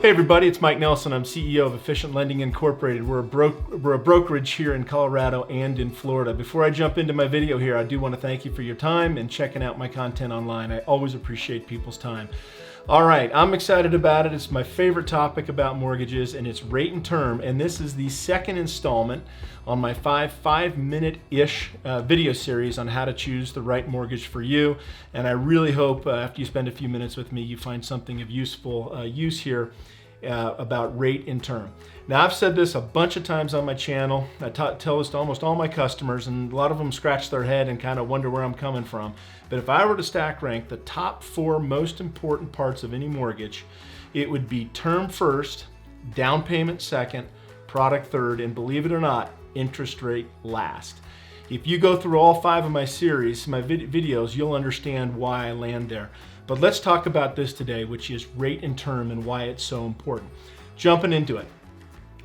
Hey everybody, it's Mike Nelson. I'm CEO of Efficient Lending Incorporated. We're a brokerage here in Colorado and in Florida. Before I jump into my video here, I do want to thank you for your time and checking out my content online. I always appreciate people's time. All right, I'm excited about it. It's my favorite topic about mortgages, and it's rate and term. And this is the second installment on my five-minute-ish video series on how to choose the right mortgage for you. And I really hope after you spend a few minutes with me, you find something of useful use here about rate and term. Now, I've said this a bunch of times on my channel. I tell this to almost all my customers, and a lot of them scratch their head and kind of wonder where I'm coming from. But if I were to stack rank the top 4 most important parts of any mortgage, it would be term first, down payment second, product third, and believe it or not, interest rate last. If you go through all 5 of my series, my videos, you'll understand why I land there. But let's talk about this today, which is rate and term and why it's so important. Jumping into it.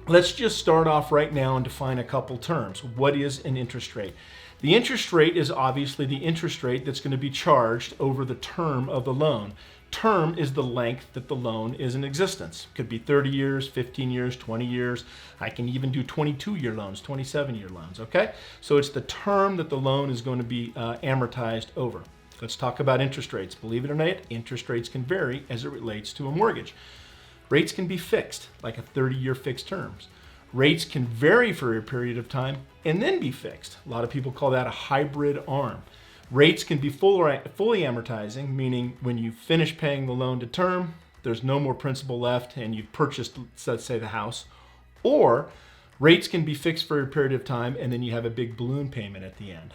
Let's just start off right now and define a couple terms. What is an interest rate? The interest rate is obviously the interest rate that's going to be charged over the term of the loan. Term is the length that the loan is in existence. It could be 30 years, 15 years, 20 years. I can even do 22-year loans, 27-year loans, okay? So it's the term that the loan is going to be amortized over. Let's talk about interest rates. Believe it or not, interest rates can vary as it relates to a mortgage. Rates can be fixed, like a 30-year fixed terms. Rates can vary for a period of time and then be fixed. A lot of people call that a hybrid ARM. Rates can be fully amortizing, meaning when you finish paying the loan to term, there's no more principal left and you've purchased, let's say, the house. Or rates can be fixed for a period of time and then you have a big balloon payment at the end.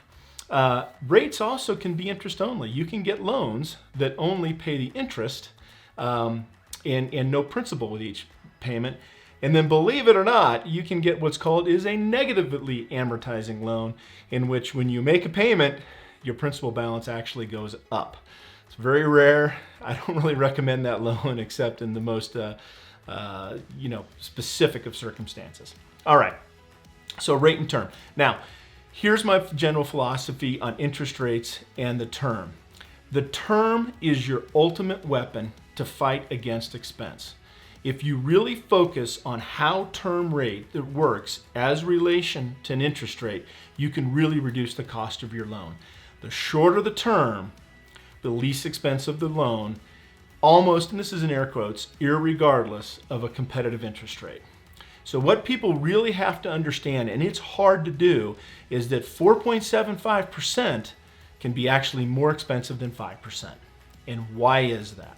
Rates also can be interest only. You can get loans that only pay the interest and no principal with each payment. And then, believe it or not, you can get what's called is a negatively amortizing loan, in which when you make a payment, your principal balance actually goes up. It's very rare. I don't really recommend that loan except in the most specific of circumstances. All right, so rate and term. Now, here's my general philosophy on interest rates and the term. The term is your ultimate weapon to fight against expense. If you really focus on how term rate works as relation to an interest rate, you can really reduce the cost of your loan. The shorter the term, the least expensive the loan, almost, and this is in air quotes, irregardless of a competitive interest rate. So what people really have to understand, and it's hard to do, is that 4.75% can be actually more expensive than 5%. And why is that?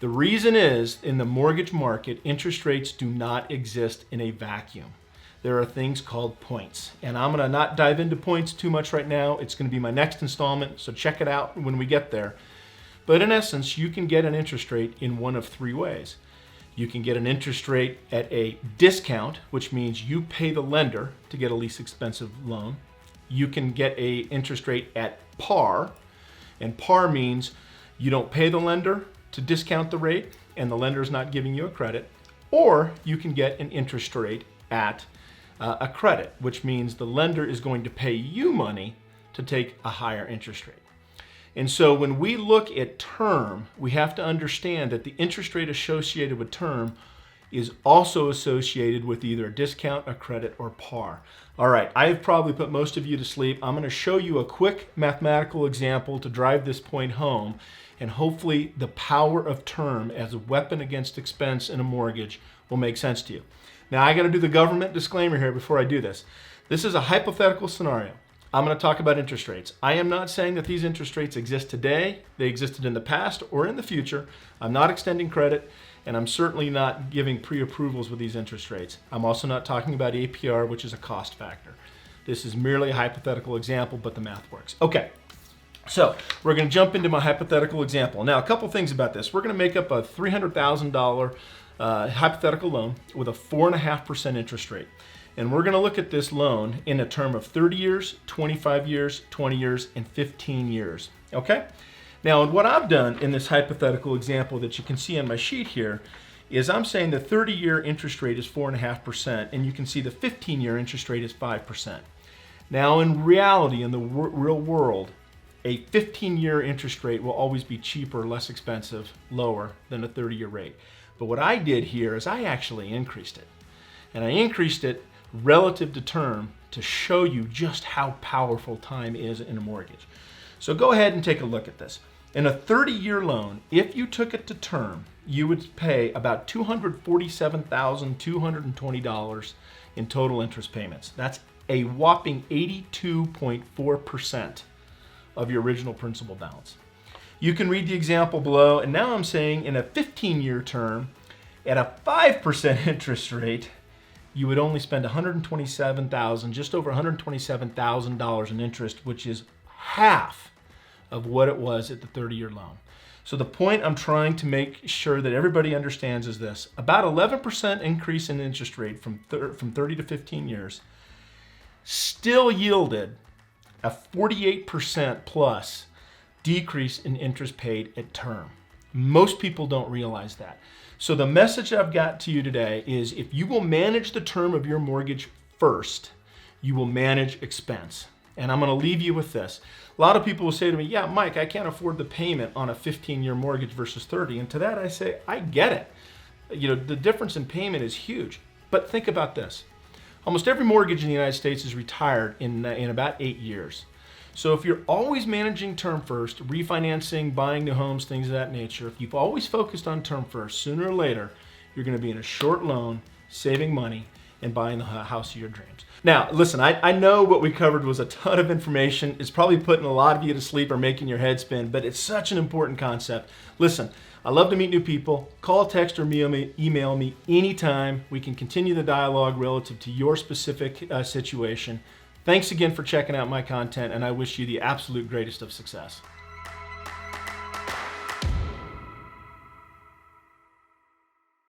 The reason is, in the mortgage market, interest rates do not exist in a vacuum. There are things called points. And I'm going to not dive into points too much right now. It's going to be my next installment, so check it out when we get there. But in essence, you can get an interest rate in one of 3 ways. You can get an interest rate at a discount, which means you pay the lender to get a least expensive loan. You can get an interest rate at par, and par means you don't pay the lender to discount the rate and the lender is not giving you a credit. Or you can get an interest rate at a credit, which means the lender is going to pay you money to take a higher interest rate. And so when we look at term, we have to understand that the interest rate associated with term is also associated with either a discount, a credit, or par. All right, I've probably put most of you to sleep. I'm going to show you a quick mathematical example to drive this point home, and hopefully the power of term as a weapon against expense in a mortgage will make sense to you. Now, I got to do the government disclaimer here before I do this. This is a hypothetical scenario. I'm going to talk about interest rates. I am not saying that these interest rates exist today. They existed in the past or in the future. I'm not extending credit, and I'm certainly not giving pre-approvals with these interest rates. I'm also not talking about APR, which is a cost factor. This is merely a hypothetical example, but the math works. Okay, so we're going to jump into my hypothetical example. Now, a couple things about this. We're going to make up a $300,000 hypothetical loan with a 4.5% interest rate. And we're going to look at this loan in a term of 30 years, 25 years, 20 years, and 15 years. Okay? Now, what I've done in this hypothetical example that you can see on my sheet here is I'm saying the 30-year interest rate is 4.5%, and you can see the 15-year interest rate is 5%. Now, in reality, in the real world, a 15-year interest rate will always be cheaper, less expensive, lower than a 30-year rate. But what I did here is I actually increased it. And I increased it relative to term to show you just how powerful time is in a mortgage. So go ahead and take a look at this. In a 30-year loan, if you took it to term, you would pay about $247,220 in total interest payments. That's a whopping 82.4% of your original principal balance. You can read the example below, and now I'm saying in a 15-year term, at a 5% interest rate, you would only spend $127,000, just over $127,000 in interest, which is half of what it was at the 30-year loan. So the point I'm trying to make sure that everybody understands is this: about 11% increase in interest rate from 30 to 15 years still yielded a 48% plus decrease in interest paid at term. Most people don't realize that. So the message I've got to you today is if you will manage the term of your mortgage first, you will manage expense. And I'm going to leave you with this. A lot of people will say to me, yeah, Mike, I can't afford the payment on a 15-year mortgage versus 30. And to that I say, I get it. You know, the difference in payment is huge. But think about this. Almost every mortgage in the United States is retired in about 8 years. So if you're always managing term first, refinancing, buying new homes, things of that nature, if you've always focused on term first, sooner or later, you're going to be in a short loan, saving money, and buying the house of your dreams. Now, listen, I know what we covered was a ton of information. It's probably putting a lot of you to sleep or making your head spin, but it's such an important concept. Listen, I love to meet new people. Call, text, or email me anytime. We can continue the dialogue relative to your specific situation. Thanks again for checking out my content, and I wish you the absolute greatest of success.